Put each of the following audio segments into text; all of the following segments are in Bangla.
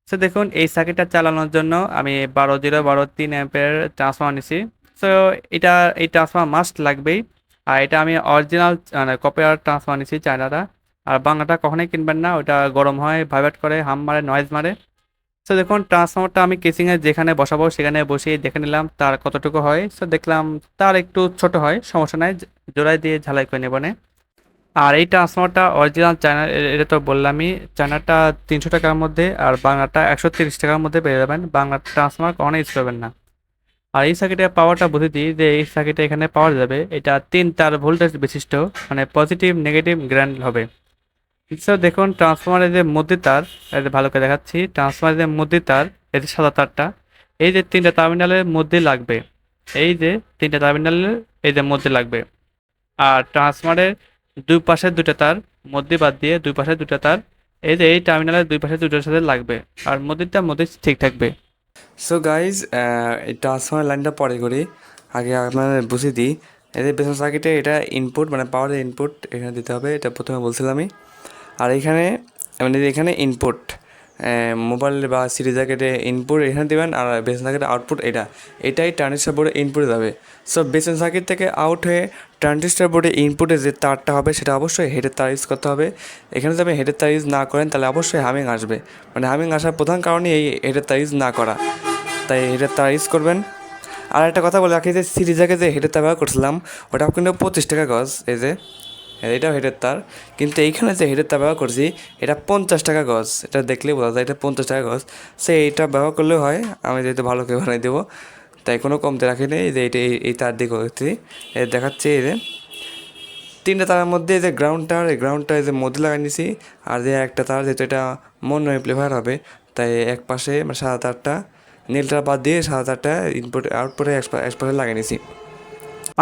সো দেখুন এই সার্কিটটা চালানোর জন্য আমি 12 0 12 3 অ্যাম্পিয়ার ট্রান্সফর্মার নিছি। সো এটা এই ট্রান্সফর্মার মাস্ট লাগবেই। আর এটা আমি অরিজিনাল মানে কপার ট্রান্সফর্মার নিছি চায়নাটা। আর বাংলাটা কখনোই কিনবেন না, ওটা গরম হয়, ভাইব্রেট করে, হাম মারে, নয়েজ মারে। সো দেখুন ট্রান্সফর্মারটা আমি কেসিংয়ে যেখানে বসাবো সেখানে বসিয়ে দেখে নিলাম তার কতটুকু হয়। সো দেখলাম তার একটু ছোট হয়, সমস্যা নাই, জোড়াই দিয়ে ঝালাই করে নেবো নে। আর এই ট্রান্সফর্মারটা অরিজিনাল চায়না, এটা তো বললামই। চায়নাটা 300 টাকার মধ্যে আর বাংলাটা 130 টাকার মধ্যে পেয়ে যাবেন। বাংলা ট্রান্সফর্মার কখনো ইউজ করবেন না। আর এই সার্কিটের পাওয়ারটা বুঝে দিই যে এই সার্কিটে এখানে পাওয়া যাবে, এটা 3 তার ভোল্টেজ বিশিষ্ট, মানে পজিটিভ নেগেটিভ গ্রাউন্ড হবে। স্যার দেখুন ট্রান্সফরমারের যে মধ্যে তার, এই যে ভালো করে দেখাচ্ছি, ট্রান্সফরমারের যে মধ্যে তার, এই যে সাদা তারটা, এই যে 3টা টার্মিনালের মধ্যে লাগবে। এই যে 3টা টার্মিনালের এই যে মধ্যে লাগবে। আর ট্রান্সফরমারের দুই পাশে 2টা তার, মধ্যে বাদ দিয়ে দুই পাশে 2টা তার, এই যে এই টার্মিনালের দুই পাশে 2টার সাথে লাগবে। আর মধ্যেটা মধ্যে ঠিক থাকবে। সো গাইজ, এই ট্রান্সফার লাইনটা পরে করি, আগে আপনাদের বুঝিয়ে দিই। এই যে বেসন সার্কিটে এটা ইনপুট, মানে পাওয়ারের ইনপুট এখানে দিতে হবে, এটা প্রথমে বলছিলামই। আর এখানে মানে এখানে ইনপুট মোবাইল বা সিরিজ সার্কিটে ইনপুট এখানে দেবেন, আর বেসন সার্কিটে আউটপুট এটাই ট্রানজিস্টার বোর্ডে ইনপুটে যাবে। সো বেসন সার্কিট থেকে আউট হয়ে ট্রানজিস্টার বোর্ডে ইনপুটে যে তারটা হবে সেটা অবশ্যই হেডের তার ইউজ করতে হবে। এখানে যদি আপনি হেডের তার ইউজ না করেন তাহলে অবশ্যই হামিং আসবে, মানে হামিং আসার প্রধান কারণই এই হেডের তার ইউজ না করা, তাই হেডের তার ইউজ করবেন। আর একটা কথা বলে রাখি যে সিরিজাকে যে হেডের তার ব্যবহার করছিলাম ওটা কিন্তু 25 টাকা গজ, এই যে এটাও হেডের তার। কিন্তু এইখানে যে হেডের তার ব্যবহার করছি এটা 50 টাকা গজ, এটা দেখলেই বোঝা যায় এটা 50 টাকা গজ। সে এইটা ব্যবহার করলেও হয়, আমি যেহেতু ভালো করে বানিয়ে দেবো তাই কোনো কমতে রাখি নেই। যে এইটা এই তার দিয়ে করছি, দেখাচ্ছি এই যে 3টা তারের মধ্যে যে গ্রাউন্ড তার, এই গ্রাউন্ডটা এই যে মধ্যে লাগাই নিছি। আর যে একটা তার যেহেতু এটা মন অ্যাম্প্লিফায়ার হবে, তাই এক পাশে মানে সাদা তারটা, নীলটা বাদ দিয়ে সাদা তারটা ইনপুট আউটপুটে এক পাশে লাগিয়ে নিছি।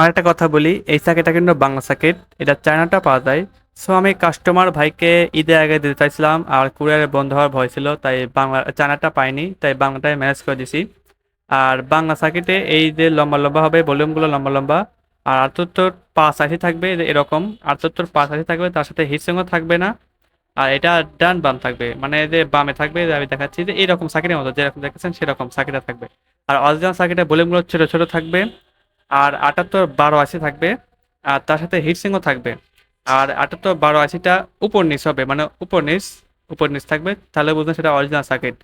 আর একটা কথা বলি, এই সার্কিটটা কিন্তু বাংলা সার্কিট, এটা চায়নাটা পাওয়া যায়। সো আমি কাস্টমার ভাইকে ঈদের আগে দিতে চাইছিলাম, আর কুরিয়ারে বন্ধ হওয়ার ভয় ছিল, তাই বাংলা চায়নাটা পাইনি, তাই বাংলাটাই ম্যানেজ করে দিছি। আর বাংলা সার্কিটে এই যে লম্বা লম্বা হবে, ভলিউমগুলো লম্বা লম্বা, আর 78 5 80 থাকবে, এরকম 78 5 80 থাকবে, তার সাথে হিটসিংও থাকবে না। আর এটা ডান বাম থাকবে, মানে যে বামে থাকবে, যে আমি দেখাচ্ছি যে এইরকম সার্কিটের মতো যেরকম দেখেছেন সেরকম সার্কিটে থাকবে। আর অরিজিনাল সার্কিটের ভলিউমগুলো ছোট ছোট থাকবে। আর 78 12 80 থাকবে। আর তার সাথে হিটসিংও থাকবে। আর 78 12 80টা উপর নিচ হবে, মানে উপর নিচ থাকবে, তাহলে বুঝবেন সেটা অরিজিনাল সার্কিট।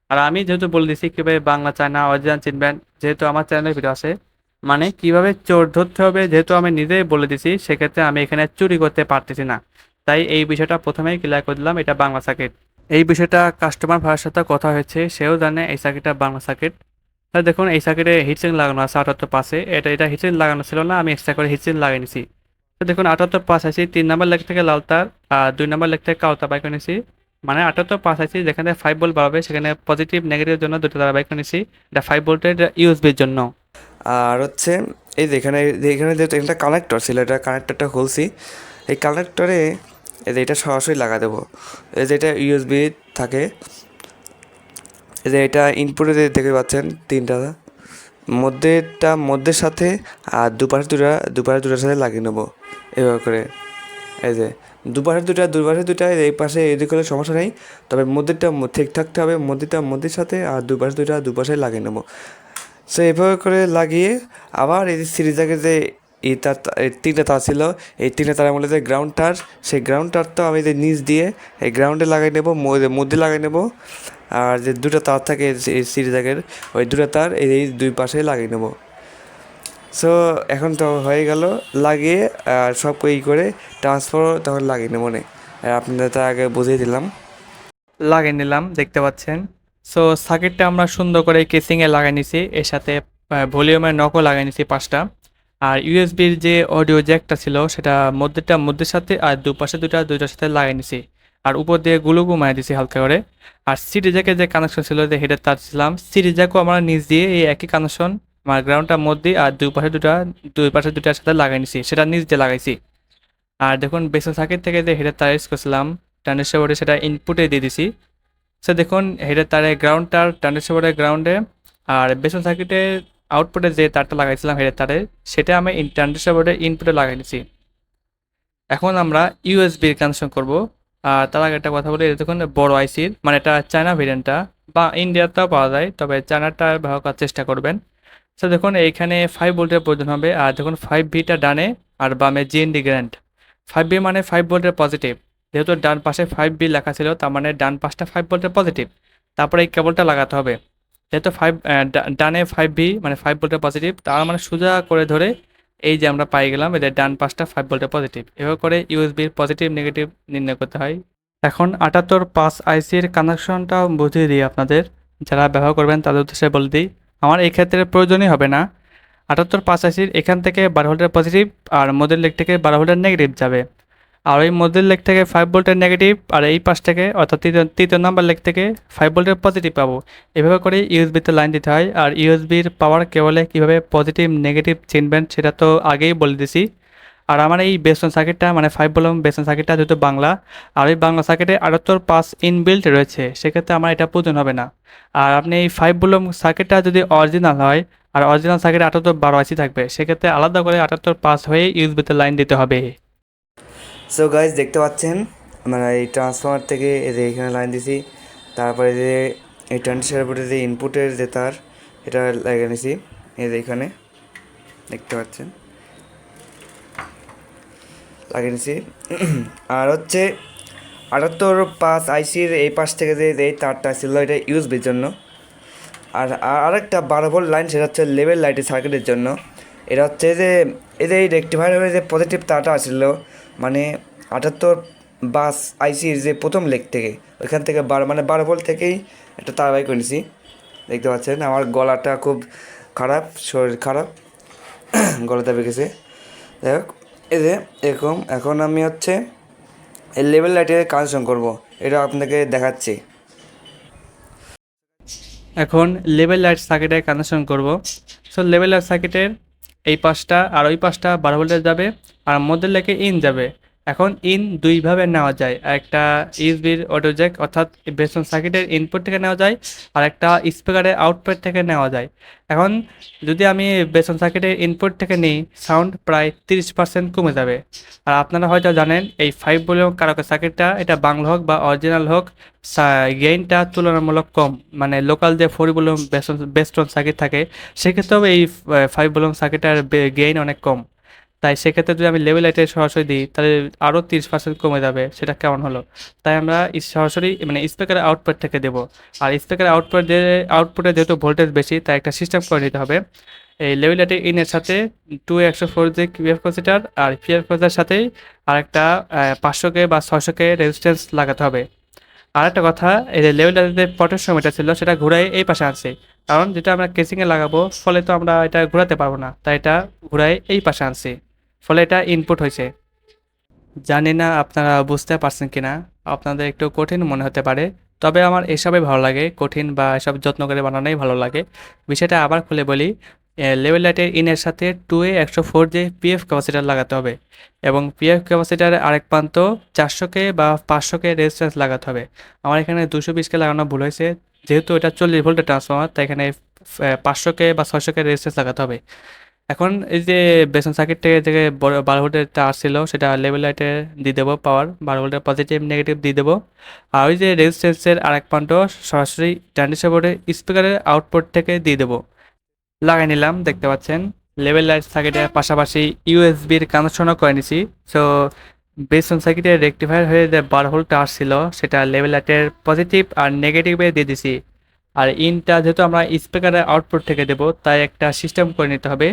আর আমি যেহেতু বলে দিচ্ছি কিভাবে বাংলা চায়না অরিজিনাল চিনবেন, যেহেতু আমার চ্যানেলের ভিডিও আছে, মানে কিভাবে চোর ধরতে হবে, যেহেতু আমি নিজেই বলে দিছি, সেক্ষেত্রে আমি এখানে চুরি করতে পারতেছি না। তাই এই বিষয়টা প্রথমেই ক্লিয়ার করে দিলাম, এটা বাংলা সার্কিট। এই বিষয়টা কাস্টমার ভাইয়ের সাথে কথা হয়েছে, সেও জানে এই সার্কিটটা বাংলা সার্কিট। আর দেখুন এই সার্কিটে হিটসিং লাগানো আছে 78 5-এ, এটা হিটসিং লাগানো ছিল না, আমি এক্সট্রা করে হিটসিং লাগিয়ে নিছি। তো দেখুন 78 5 80 3 নম্বর লেগ থেকে লাল তার, আর 2 নম্বর লেগ থেকে কালো তার বাইক নিছি। মানে 78 5 80 যেখানে 5 ভোল্ট বাড়াবে সেখানে পজিটিভ নেগেটিভের জন্য দুটো তার বাইক নিছি। এটা 5 ভোল্টের ইউএসবির জন্য। আর হচ্ছে এই যে এখানে যেহেতু একটা কানেক্টর ছিল, এটা কানেক্টরটা খুলছি। এই কানেক্টরে এই যে এটা সরাসরি লাগা দেবো। এই যে এটা ইউএসবি থাকে, এই যে এটা ইনপুটে দেখতে পাচ্ছেন 3টা, মধ্যের সাথে, আর দুপাশে দুটার সাথে লাগিয়ে নেবো এভাবে করে। এই যে দুপাশে দুটা এই পাশে এদিক করলে সমস্যা নেই, তবে মধ্যেরটা ঠিক থাকতে হবে, মধ্যের সাথে, আর দুপাশে লাগিয়ে নেবো। সো এভাবে করে লাগিয়ে আবার এই যে সিরিজাকে যে এই তার, এই 3টা তার ছিল, এই 3টা তারের মধ্যে যে গ্রাউন্ড তার, সেই গ্রাউন্ড তারটা আমি যে নিচ দিয়ে এই গ্রাউন্ডে লাগাই নেবো, মধ্যে লাগাই নেবো। আর যে 2টা তার থাকে এই সিরিজাকের, ওই 2টা তার এই দুই পাশে লাগিয়ে নেবো। সো এখন তো হয়ে গেল লাগিয়ে, আর সব করে ট্রান্সফার তখন লাগিয়ে নেবো নে। আর আপনাদের তার আগে বুঝিয়ে দিলাম। লাগিয়ে নিলাম, দেখতে পাচ্ছেন। সো সার্কিটটা আমরা সুন্দর করে কেসিংয়ে লাগাই নিছি, এর সাথে ভলিউমের নকও লাগাই নিছি 5টা। আর ইউএসবির যে অডিও জ্যাকটা ছিল সেটা মধ্যের সাথে, আর দুপাশে দুইটার সাথে লাগাই নিছি। আর উপর দিয়ে গুলুগু মারি দিছি হালকা করে। আর সিডি জ্যাকের যে কানেকশন ছিল, যে হেডের তার ছিলাম, সিডি জ্যাকও আমরা নিচ দিয়ে এই একই কানেকশন, আমার গ্রাউন্ডটার মধ্যে আর দুই পাশে দুইটার সাথে লাগাই নিছি, সেটা নিচ দিয়ে লাগাইছি। আর দেখুন বেসিক সার্কিট থেকে যে হেডের তার ইউজ করছিলাম ট্রানজিস্টর বোর্ডে, সেটা ইনপুটে দিয়ে দিছি। সো দেখুন হেডের তারে গ্রাউন্ড তার ট্রানজিস্টর বোর্ডের গ্রাউন্ডে, আর বেসন সার্কিটের আউটপুটে যে তারটা লাগাইছিলাম হেডের তারে, সেটা আমি ট্রানজিস্টর বোর্ডের ইনপুটে লাগাই নিছি। এখন আমরা ইউএসবির কানেকশন করব। আর তার আগে একটা কথা বলি, এটা দেখুন বড় আইসির, মানে এটা চায়না ভেরিয়েন্টটা, বা ইন্ডিয়াতেও পাওয়া যায়, তবে চায়নাটা ব্যবহার করার চেষ্টা করবেন। সো দেখুন এইখানে 5 ভোল্টের প্রয়োজন হবে, আর দেখুন 5 ভিটা ডানে আর বামে জিএনডি গ্রান্ড। 5 ভি মানে 5 ভোল্টের পজিটিভ, যেহেতু ডান পাশে 5 ভি লেখা ছিল তার মানে ডান পাশটা 5 ভোল্টের পজিটিভ। তারপরে এই কেবলটা লাগাতে হবে, যেহেতু ডানে 5 ভি মানে 5 ভোল্টের পজিটিভ, তার মানে সোজা করে ধরে এই যে আমরা পাই গেলাম এদের ডান পাশটা 5 ভোল্টের পজিটিভ। এভাবে করে ইউএসবির পজিটিভ নেগেটিভ নির্ণয় করতে হয়। এখন 78 5 আইসির কানেকশনটা বুঝিয়ে দিই আপনাদের, যারা ব্যবহার করবেন তাদের উদ্দেশ্যে বলে দিই। আমার এই ক্ষেত্রে প্রয়োজনই হবে না। 78 5 আইসির এখান থেকে 12 ভোল্টের পজিটিভ আর মধ্যের লেগ থেকে 12 ভোল্টের নেগেটিভ যাবে, আর ওই মধ্যের লেগ থেকে 5 ভোল্টের নেগেটিভ, আর এই পাশ থেকে অর্থাৎ তৃতীয় নাম্বার লেগ থেকে 5 ভোল্টের পজিটিভ পাবো। এভাবে করে ইউএসবিতে লাইন দিতে হয়। আর ইউএসবির পাওয়ার কেবলে কীভাবে পজিটিভ নেগেটিভ চিনবেন সেটা তো আগেই বলে দিছি। আর আমার এই বেসন সার্কিটটা মানে 5 ভোল্ট বেসন সার্কিটটা যেহেতু বাংলা, আর ওই বাংলা সার্কিটে 78 5 ইনবিল্ট রয়েছে, সেক্ষেত্রে আমার এটা প্রয়োজন হবে না। আর আপনি এই 5 ভোল্ট সার্কিটটা যদি অরিজিনাল হয়, আর অরিজিনাল সার্কিটে 78 12 আইসি থাকবে, সেক্ষেত্রে আলাদা করে 78 5 হয়ে ইউএসবিতে লাইন দিতে হবে। সো গাইজ দেখতে পাচ্ছেন আমরা এই ট্রান্সফরমার থেকে এই যে এখানে লাইন দিছি, তারপরে যে এই ট্রান্সফার বোর্ডের যে ইনপুটের যে তার এটা লাগিয়ে নিছি এই যে এখানে দেখতে পাচ্ছেন লাগিয়ে নিছি। আর হচ্ছে 78 5 আইসির এই পাশ থেকে যে এই তারটা ছিল এটা ইউএসবির জন্য। আর আরেকটা 12 ভোল্ট লাইন সেটা হচ্ছে লেভেল লাইটের সার্কিটের জন্য। এটা হচ্ছে যে এই রেকটিফায়ার হয়ে যে পজিটিভ তারটা আসছিল মানে 78 5 আইসির যে প্রথম লেগ থেকে ওইখান থেকে 12 ভোল্ট থেকেই একটা তার বাই করে নিছি। দেখতে পাচ্ছেন আমার গলাটা খুব খারাপ, শরীর খারাপ, গলাটা বেঁকেছে। যাই হোক এই যে এরকম এখন আমি হচ্ছে এই লেভেল লাইটের কানেকশন করব, এটা আপনাকে দেখাচ্ছি। এখন লেভেল লাইট সার্কিটের কানেকশন করব। সো লেভেল লাইট সার্কিটের এই পাশটা আর ওই পাশটা 12 ভোল্টের যাবে, আর মধ্যের লেগে ইন যাবে। এখন ইন দুইভাবে নেওয়া যায়, একটা ইউএসবির অটো জ্যাক অর্থাৎ বেসন সার্কিটের ইনপুট থেকে নেওয়া যায়, আর একটা স্পিকারের আউটপুট থেকে নেওয়া যায়। এখন যদি আমি বেসন সার্কিটের ইনপুট থেকে নিই, সাউন্ড প্রায় 30% কমে যাবে। আর আপনারা হয়তো জানেন এই 5 ভোল্ট কারকের সার্কিটটা এটা বাংলা হোক বা অরিজিনাল হোক, গেইনটা তুলনামূলক কম, মানে লোকাল যে 4 ভোল্ট বেস্টন সার্কিট থাকে সেক্ষেত্রেও এই 5 ভোল্ট সার্কিটের গেইন অনেক কম। তাই সেক্ষেত্রে যদি আমি লেভেল লাইটে সরাসরি দিই তাহলে আরও 30% কমে যাবে, সেটা কেমন হলো। তাই আমরা সরাসরি মানে স্পিকারের আউটপুট থেকে দেবো। আর স্পিকারের আউটপুটে যেহেতু ভোল্টেজ বেশি, তাই একটা সিস্টেম করে নিতে হবে। এই লেভেল লাইটের ইনের সাথে 2 104 যে পিএফ ক্যাপাসিটার, আর পিএফ ক্যাপাসিটার সাথেই আরেকটা 500K বা 600K রেজিস্ট্যান্স লাগাতে হবে। আর একটা কথা, এই যে লেভেল লাইটের পটেনশিওমিটার ছিল সেটা ঘুরাই এই পাশে আনছি, কারণ যেটা আমরা কেসিংয়ে লাগাবো ফলে তো আমরা এটা ঘোরাতে পারবো না, তাই এটা ঘুরাই এই পাশে আনছি, ফলে এটা ইনপুট হয়েছে। জানি না আপনারা বুঝতে পারছেন কিনা, আপনাদের একটু কঠিন মনে হতে পারে, তবে আমার এসবই ভালো লাগে, কঠিন বা এসব যত্ন করে বানানোই ভালো লাগে। বিষয়টা আবার খুলে বলি, লেভেল লাইটের ইনের সাথে 2A 104 যে পিএফ ক্যাপাসিটার লাগাতে হবে, এবং পিএফ ক্যাপাসিটারের আরেক প্রান্ত 400K বা 500K রেজিস্ট্যান্স লাগাতে হবে। আমার এখানে 220K লাগানো ভুল হয়েছে, যেহেতু এটা 40 ভোল্টের ট্রান্সফর্মার, তাই এখানে 500K বা 600K রেজিস্ট্যান্স লাগাতে হবে। এখন এই যে বেসন সার্কিট থেকে যে 12 ভোল্টের তার ছিল সেটা লেভেল লাইটে দিয়ে দেবো, পাওয়ার 12 ভোল্টের পজিটিভ নেগেটিভ দিয়ে দেবো। আর ওই যে রেজিস্ট্যান্সের আরেক প্রান্ত সরাসরি ট্রানজিস্টর বোর্ডে স্পিকারের আউটপুট থেকে দিয়ে দেবো। লাগাই নিলাম, দেখতে পাচ্ছেন লেভেল লাইট সার্কিটের পাশাপাশি ইউএসবির কানেকশনও করে নিছি। সো বেসন সার্কিটের রেকটিফায়ার হয়ে যে 12 ভোল্ট তার ছিল সেটা লেভেল লাইটের পজিটিভ আর নেগেটিভে দিয়ে দিছি। আর ইনটা যেহেতু আমরা স্পিকারের আউটপুট থেকে দেবো, তাই একটা সিস্টেম করে নিতে হবে।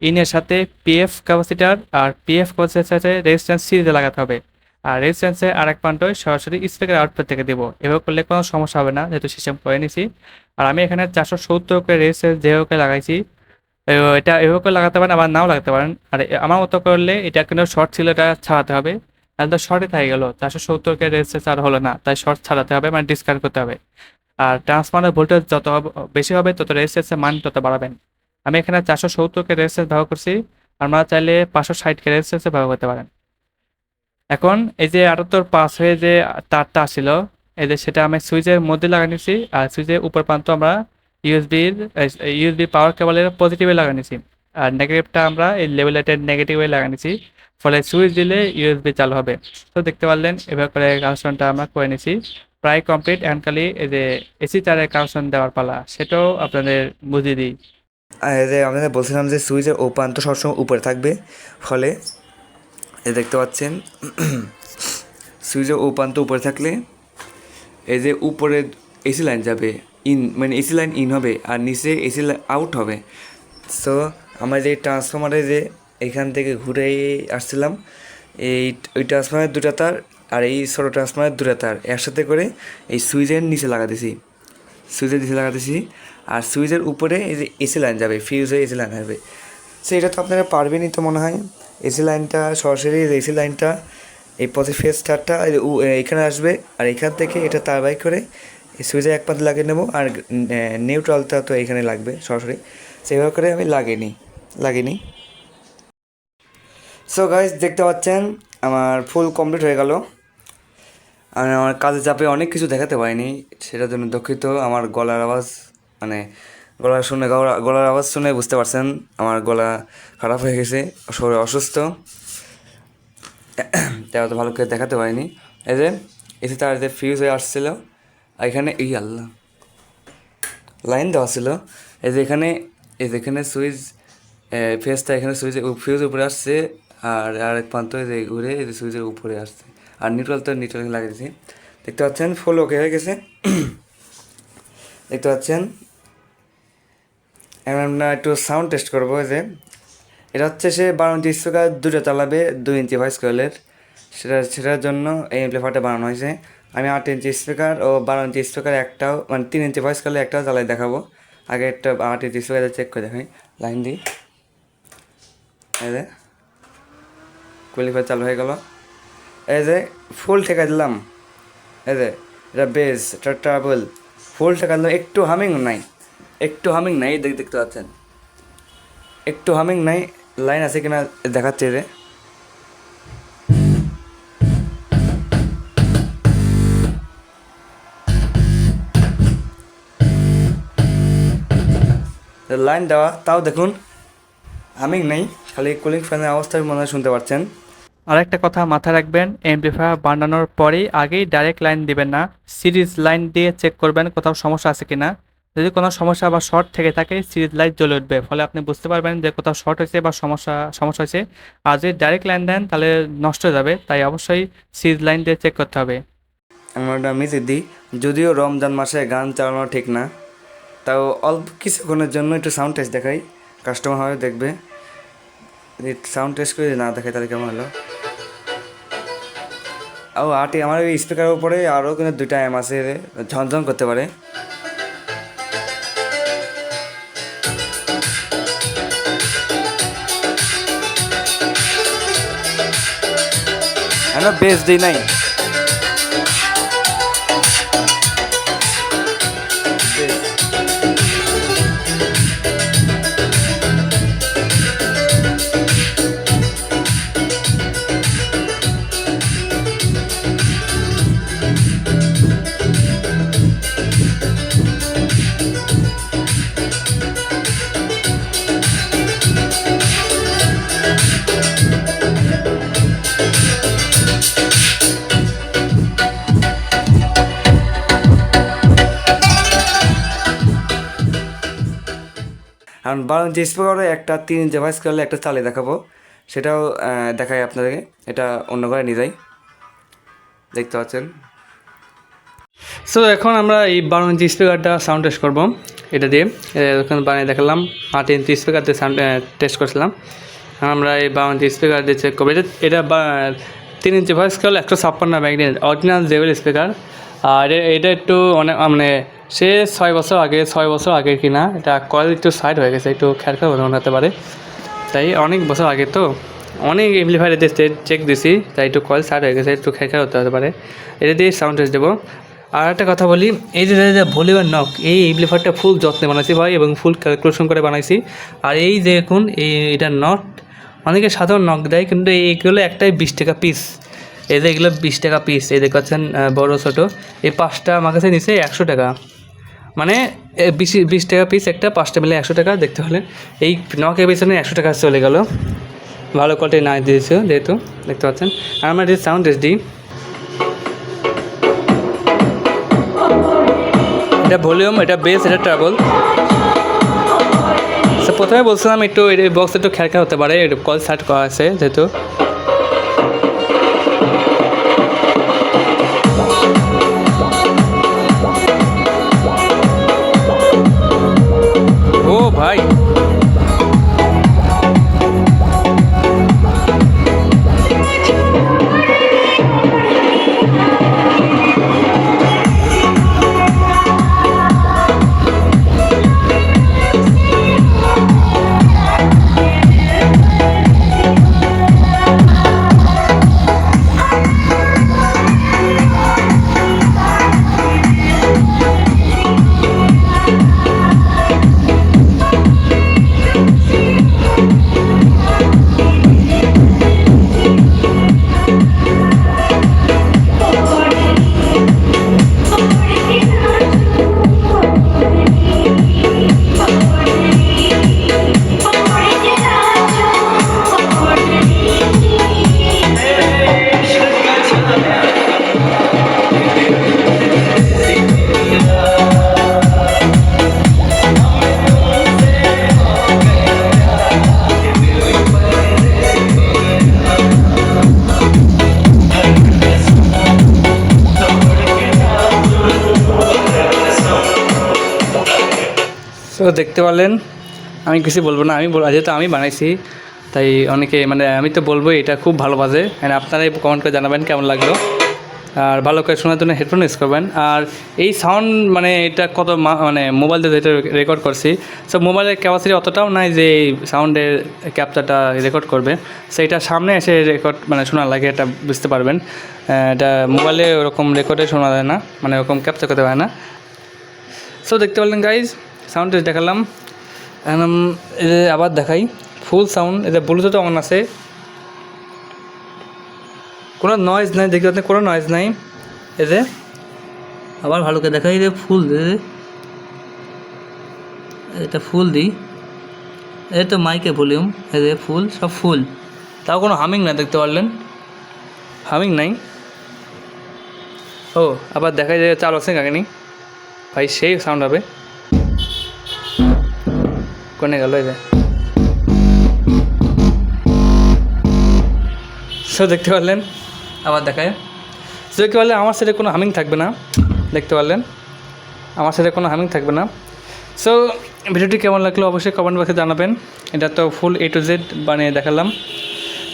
ইনের সাথে পিএফ ক্যাপাসিটার আর পিএফ ক্যাপাসিটার সাথে রেজিস্ট্যান্স সিরিজে লাগাতে হবে, আর রেজিস্ট্যান্সের আরেক প্রান্তই সরাসরি স্পিকার আউটপুট থেকে দেবো। এভাবে করলে কোনো সমস্যা হবে না, যেহেতু সিস্টেম করে নিছি। আর আমি এখানে 470 করে রেজিস্ট্যান্স যেভাবে লাগাইছি, এটা এভাবে করে লাগাতে পারেন, আবার নাও লাগাতে পারেন। আর আমার মতো করলে এটা কিন্তু শর্ট ছিল, এটা ছাড়াতে হবে, তাহলে তো শর্টে থেকে গেলো, 470 কে রেজিস্ট্যান্স আর হলো না, তাই শর্ট ছাড়াতে হবে, মানে ডিসকানেক্ট করতে হবে। আর ট্রান্সফর্মার ভোল্টেজ যত বেশি হবে তত রেজিস্ট্যান্সের মান তত বাড়াবেন। আমি এখানে 470K রেজিস্ট্যান্স ব্যবহার করছি, আপনারা চাইলে 560K রেজিস্ট্যান্সে ব্যবহার করতে পারেন। এখন এই যে 78 5 হয়ে যে তারটা আসছিল, এই যে সেটা আমি সুইচের মধ্যে লাগিয়ে নিছি, আর সুইচের উপর প্রান্ত আমরা ইউএসবি পাওয়ার কেবলের পজিটিভে লাগিয়ে নিছি, আর নেগেটিভটা আমরা এই লেভেল লাইটের নেগেটিভে লাগিয়ে নিছি, ফলে সুইচ দিলে ইউএসবি চালু হবে। তো দেখতে পারলেন এভাবে করে কানেকশনটা আমরা করে নিছি। প্রায় কমপ্লিট। এখন খালি এই যে এসি তারের কানেকশন দেওয়ার পালা, সেটাও আপনাদের বুঝিয়ে দিই। আর এই যে আপনাদের বলছিলাম যে সুইচের ও প্রান্ত সবসময় উপরে থাকবে, ফলে এই দেখতে পাচ্ছেন সুইচের ও প্রান্ত উপরে থাকলে এই যে উপরে এসি লাইন যাবে ইন, মানে এসি লাইন ইন হবে আর নিচে এসি আউট হবে। সো আমরা যে ট্রান্সফরমারে যে এখান থেকে ঘুরে আসছিলাম, ওই ট্রান্সফরমারের দুটা তার আর এই ছোটো ট্রান্সফরমারের দুটা তার একসাথে করে এই সুইচের নিচে লাগাতেছি, সুইচের নিচে লাগাতেছি। আর সুইচের উপরে এই যে এসি লাইন যাবে, ফিউজ হয়ে এসি লাইন আসবে। সো এটা তো আপনারা পারবেনই তো মনে হয়। এসি লাইনটা সরাসরি এসি লাইনটা এই পজিটিভ ফেজ তারটা এখানে আসবে, আর এখান থেকে এটা তার বাই করে এই সুইচে এক পাতে লাগিয়ে নেবো, আর নিউট্রালটা তো এখানে লাগবে সরাসরি। সেভাবে করে আমি লাগিয়ে নিই। সো গাইজ দেখতে পাচ্ছেন আমার ফুল কমপ্লিট হয়ে গেল। আমি আমার কাজে চাপে অনেক কিছু দেখাতে পারিনি, সেটার জন্য দুঃখিত। আমার গলার আওয়াজ মানে গলার আওয়াজ শুনে বুঝতে পারছেন আমার গলা খারাপ হয়ে গেছে, শরীর অসুস্থ, তাই অত ভালো করে দেখাতে পারিনি। এই যে এসে তার যে ফিউজ হয়ে আসছিলো এখানে, এই আল্লাহ লাইন দেওয়া ছিল, এই যে এখানে সুইচ ফেজটা এখানে ফিউজ উপরে আসছে, আর আরেক প্রান্ত যে ঘুরে এই যে সুইচের উপরে আসছে, আর নিউট্রাল লাগিয়েছি। দেখতে পাচ্ছেন ফুল ওকে হয়ে গেছে। দেখতে পাচ্ছেন এখন আমরা একটু সাউন্ড টেস্ট করবো। যে এটা হচ্ছে সে 12 ইঞ্চি স্পিকার দুটো চালাবে 2 ইঞ্চি ভয়েস কয়েলের, সেটার জন্য এই অ্যাম্পলিফায়ারটা বানানো হয়েছে। আমি 8 ইঞ্চি স্পিকার ও 12 ইঞ্চি স্পিকার একটাও, মানে 3 ইঞ্চি ভয়েস কয়েলে একটাও চালাই দেখাবো। আগে একটা 8 ইঞ্চি স্পিকার চেক করে দেখাই, লাইন দিই। এই যে কোয়ালিফায়ার চালু হয়ে গেল। এই যে ফুল ঠেকা দিলাম, এই যে এটা বেস, এটা ট্রাবল, ফুল ঠেকা দিলাম। একটু হামিং নাই দেখতে পাচ্ছেন, একটু হামিং নাই। লাইন আছে কিনা দেখাচ্ছে যে লাইন দেওয়া, তাও দেখুন হামিং নেই, খালি কুলিং ফ্যানের আওয়াজটা মনে হয় শুনতে পাচ্ছেন। আরেকটা কথা মাথায় রাখবেন, এমপ্লিফায়ার বানানোর পরেই আগেই ডাইরেক্ট লাইন দিবেন না, সিরিজ লাইন দিয়ে চেক করবেন কোথাও সমস্যা আছে কিনা। যদি কোনো সমস্যা বা শর্ট থেকে থাকে সিরিজ লাইট জ্বলে উঠবে, ফলে আপনি বুঝতে পারবেন যে কোথাও শর্ট হয়েছে বা সমস্যা হয়েছে। আর যদি ডাইরেক্ট লাইন দেন তাহলে নষ্ট হয়ে যাবে, তাই অবশ্যই সিরিজ লাইন দিয়ে চেক করতে হবে। আমরা একটা মিউজিক দিই, যদিও রমজান মাসে গান চালানো ঠিক না, তাও অল্প কিছুক্ষণের জন্য একটু সাউন্ড টেস্ট দেখাই, কাস্টমার হয়তো দেখবে। যদি সাউন্ড টেস্ট করে না দেখে তাহলে কেমন হলো। ও আমার ওই স্পিকারের উপরে আরও কিন্তু 2টা অ্যাম আছে, ঝনঝন করতে পারে। হ্যাঁ বেস দিই নাই, কারণ 12 ইঞ্চি স্পিকারে একটা 3 ইঞ্চি ভয়েস করলে একটা চালিয়ে দেখাবো, সেটাও দেখাই আপনাদেরকে। এটা অন্য ঘরে নিয়ে যাই, দেখতে পাচ্ছেন। সো এখন আমরা এই 12 ইঞ্চি স্পিকারটা সাউন্ড টেস্ট করবো, এটা দিয়ে ওখানে বানিয়ে দেখালাম। 8 ইঞ্চি স্পিকার দিয়ে সাউন্ড টেস্ট করছিলাম, আমরা এই 12 ইঞ্চি স্পিকার দিয়ে চেক করবো। এটা 3 ইঞ্চি ভয়েস করলে 156 ম্যাগনেট অরিজিনাল জেবেল স্পিকার। আর এটা একটু অনেক মানে সে 6 বছর আগে কিনা, এটা কয়েল একটু সাইড হয়ে গেছে, একটু খেয়াল মনে হতে পারে, তাই অনেক বছর আগে তো অনেক এমপ্লিফায়ার চেক দিছি, তাই একটু কয়েল সাইড হয়ে গেছে, একটু খেয়াল হতে পারে। এটা দিয়ে সাউন্ড টেস্ট দেবো। আর একটা কথা বলি, এই যে ভলিউমের নক, এই এমপ্লিফায়ারটা ফুল যত্নে বানাইছি ভাই, এবং ফুল ক্যালকুলেশন করে বানাইছি। আর এই দেখুন এটা নট, অনেকে সাধারণ নক দেয়, কিন্তু এইগুলো একটাই 20 টাকা পিস। এই যে এগুলো 20 টাকা পিস, এই দেখতে পাচ্ছেন বড়ো ছোটো, এই 5টা আমার কাছে নিচে 100 টাকা, মানে 20 টাকা পিস একটা, 5টা মিলে 100 টাকা। দেখতে হলে এই নকের পিছনে 100 টাকা চলে গেল, ভালো কোয়ালিটি না দিয়েছে যেহেতু, দেখতে পাচ্ছেন। আর আমরা যদি সাউন্ড টেস্ট দিই, এটা ভলিউম, এটা বেস, এটা ট্রাবল। তো প্রথমে বলছিলাম একটু এই বক্স একটু খেয়াল হতে পারে, একটু কল স্টার্ট করা আছে যেহেতু। ও ভাই, তো দেখতে পারলেন, আমি কিছু বলবো না, যেহেতু আমি বানাইছি তাই অনেকে মানে আমি তো বলবো এটা খুব ভালো বাজে। মানে আপনারাই কমেন্ট করে জানাবেন কেমন লাগলো, আর ভালো করে শোনার জন্য হেডফোন ইউজ করবেন। আর এই সাউন্ড মানে এটা কত মানে মোবাইল দিয়ে যেটা রেকর্ড করছি, সো মোবাইলের ক্যাপাসিটি অতটাও নাই যে এই সাউন্ডের ক্যাপচারটা রেকর্ড করবে। সো এটা সামনে এসে রেকর্ড মানে শোনা লাগে, এটা বুঝতে পারবেন। এটা মোবাইলে ওরকম রেকর্ডে শোনা যায় না, মানে ওরকম ক্যাপচার করতে পারে না। সো দেখতে পারলেন গাইজ, সাউন্ড টেস্ট দেখালাম। আবার দেখাই ফুল সাউন্ড। এটা ব্লুটুথ অন আছে, কোনো নয়েজ নাই, দেখতে পাচ্ছেন কোনো নয়েজ নাই। এতে আবার ভালো করে দেখাই, ফুল এটা ফুল দিই, এই তো মাইকে ভলিউম, এদের ফুল সব ফুল, তাও কোনো হামিং না, দেখতে পারলেন হামিং নাই। ও আবার দেখাই যায় চালু আছে কাকে নি ভাই, সেই সাউন্ড হবে। কোনে গেল এই সো দেখতে পারলেন, আবার দেখায়। সো দেখতে পারলেন আমার সাথে কোনো হামিং থাকবে না, দেখতে পারলেন আমার সাথে কোনো হামিং থাকবে না। সো ভিডিওটি কেমন লাগলো অবশ্যই কমেন্ট বক্সে জানাবেন। এটা তো ফুল A to Z বানিয়ে দেখালাম।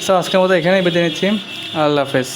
সো আজকের মতো এখানেই বেঁধে নিচ্ছি। আল্লাহ হাফেজ।